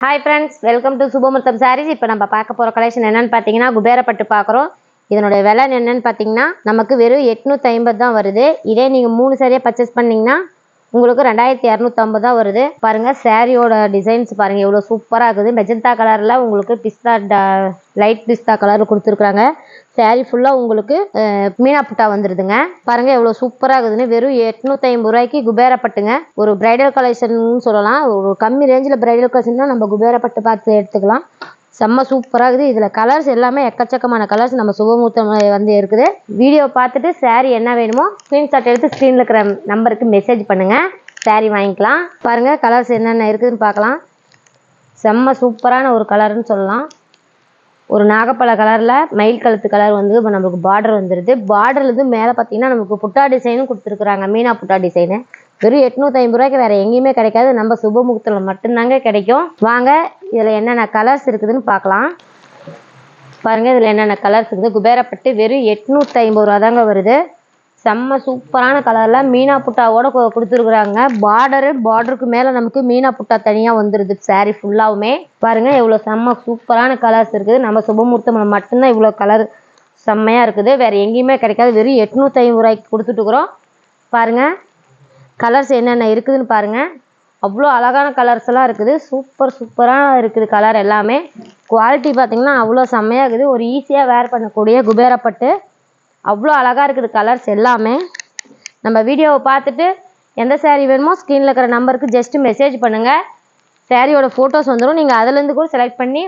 Hi friends, welcome to Subamutham sarees. இப்போ நம்ம பார்க்க போகிற கலெக்ஷன் என்னென்னு பார்த்தீங்கன்னா குபேரப்பட்டு பார்க்குறோம். இதனுடைய விலை என்னென்னு பார்த்தீங்கன்னா நமக்கு வெறும் 850 தான் வருது. இதே நீங்கள் 3 சாரியாக பர்ச்சேஸ் பண்ணிங்கன்னா உங்களுக்கு 2250 தான் வருது. பாருங்கள் சாரியோட டிசைன்ஸ் பாருங்கள் எவ்வளோ சூப்பராக இருக்குது. மெஜந்தா கலரில் உங்களுக்கு லைட் பிஸ்தா கலரில் கொடுத்துருக்குறாங்க. சாரி ஃபுல்லாக உங்களுக்கு மீனா புட்டா வந்துடுதுங்க. பாருங்கள் எவ்வளோ சூப்பராக இருக்குதுன்னு. வெறும் 850 ரூபாய்க்கு குபேரப்பட்டுங்க. ஒரு பிரைடல் கலெக்ஷன் சொல்லலாம். ஒரு கம்மி ரேஞ்சில் பிரைடல் கலெக்ஷன் தான் நம்ம குபேரப்பட்டு பார்த்து எடுத்துக்கலாம். செம்ம சூப்பராக இருக்குது. இதில் கலர்ஸ் எல்லாமே எக்கச்சக்கமான கலர்ஸ் நம்ம சுபமுகூர்த்தம் வந்து இருக்குது. வீடியோ பார்த்துட்டு சாரீ என்ன வேணுமோ ஸ்க்ரீன்ஷாட் எடுத்து ஸ்க்ரீனில் இருக்கிற நம்பருக்கு மெசேஜ் பண்ணுங்கள். சாரீ வாங்கிக்கலாம். பாருங்கள் கலர்ஸ் என்னென்ன இருக்குதுன்னு பார்க்கலாம். செம்ம சூப்பரான ஒரு கலர்னு சொல்லலாம். ஒரு நாகப்பழ கலரில் மயில் கழுத்து கலர் வந்து இப்போ நம்மளுக்கு பார்டர் வந்துடுது. பார்டர்லேருந்து மேலே பார்த்தீங்கன்னா நமக்கு புட்டா டிசைனும் கொடுத்துருக்குறாங்க. மீனா புட்டா டிசைனு வெறும் 850 ரூபாய்க்கு வேறு எங்கேயுமே கிடைக்காது. நம்ம சுபமுகூர்த்தத்தில் மட்டும்தாங்க கிடைக்கும். வாங்க இதில் என்னென்ன கலர்ஸ் இருக்குதுன்னு பார்க்கலாம். பாருங்கள் இதில் என்னென்ன கலர்ஸ் இருக்குது. குபேரப்பட்டு வெறும் 850 ரூபா தாங்க வருது. செம்ம சூப்பரான கலரில் மீனா புட்டாவோட கொடுத்துருக்குறாங்க. பார்டருக்கு மேலே நமக்கு மீனா புட்டா தனியாக வந்துடுது. சாரீ ஃபுல்லாகவுமே பாருங்கள் எவ்வளோ செம்ம சூப்பரான கலர்ஸ் இருக்குது. நம்ம சுபமுகூர்த்தம் மட்டும்தான் இவ்வளோ கலர் செம்மையாக இருக்குது. வேறு எங்கேயுமே கிடைக்காது. வெறும் 850 ரூபாய்க்கு கொடுத்துட்டுக்குறோம். பாருங்கள் கலர்ஸ் என்னென்ன இருக்குதுன்னு பாருங்கள். அவ்வளோ அழகான கலர்ஸ் எல்லாம் இருக்குது. சூப்பராக இருக்குது கலர் எல்லாமே. குவாலிட்டி பார்த்திங்கன்னா அவ்வளோ செம்மையாக இருக்குது. ஒரு ஈஸியாக வேர் பண்ணக்கூடிய குபேரப்பட்டு அவ்வளோ அழகாக இருக்குது கலர்ஸ் எல்லாமே. நம்ம வீடியோவை பார்த்துட்டு எந்த சாரீ வேணுமோ ஸ்க்ரீனில் இருக்கிற நம்பருக்கு ஜஸ்ட்டு மெசேஜ் பண்ணுங்கள். சாரியோட ஃபோட்டோஸ் வந்துடும். நீங்கள் அதிலேருந்து கூட செலக்ட் பண்ணி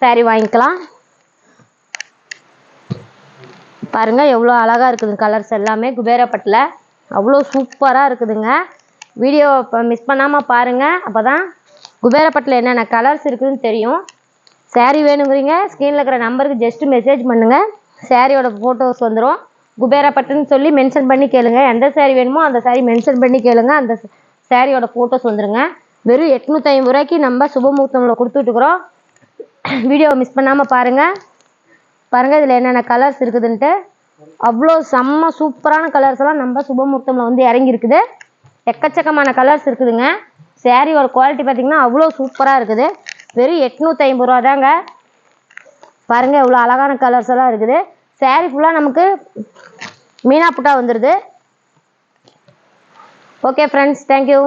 சாரீ வாங்கிக்கலாம். பாருங்கள் எவ்வளோ அழகாக இருக்குது கலர்ஸ் எல்லாமே. குபேரப்பட்டில் அவ்வளோ சூப்பராக இருக்குதுங்க. வீடியோ மிஸ் பண்ணாமல் பாருங்கள். அப்போ தான் குபேரப்பட்டில் என்னென்ன கலர்ஸ் இருக்குதுன்னு தெரியும். சாரீ வேணுங்கிறீங்க ஸ்க்ரீனில் இருக்கிற நம்பருக்கு ஜஸ்ட்டு மெசேஜ் பண்ணுங்கள். சாரியோட ஃபோட்டோஸ் வந்துடும். குபேரப்பட்டுன்னு சொல்லி மென்ஷன் பண்ணி கேளுங்க. எந்த சாரீ வேணுமோ அந்த சாரீ மென்ஷன் பண்ணி கேளுங்க. அந்த சாரியோட ஃபோட்டோஸ் வந்துடுங்க. வெறும் 850 ரூபாய்க்கு நம்ம சுபமுகூர்த்தம்ல கொடுத்துட்டுருக்குறோம். வீடியோவை மிஸ் பண்ணாமல் பாருங்கள். இதில் என்னென்ன கலர்ஸ் இருக்குதுன்ட்டு அவ்வளோ செம்ம சூப்பரான கலர்ஸ் எல்லாம் நம்ம சுபமுகூர்த்தம்ல வந்து இறங்கியிருக்குது. எக்கச்சக்கமான கலர்ஸ் இருக்குதுங்க. சாரியோட குவாலிட்டி பார்த்திங்கன்னா அவ்வளோ சூப்பராக இருக்குது. வெறும் 850 ரூபா தாங்க. பாருங்கள் எவ்வளோ அழகான கலர்ஸ் எல்லாம் இருக்குது. சாரி ஃபுல்லாக நமக்கு மீனா புட்டா வந்துடுது. Okay friends, thank you.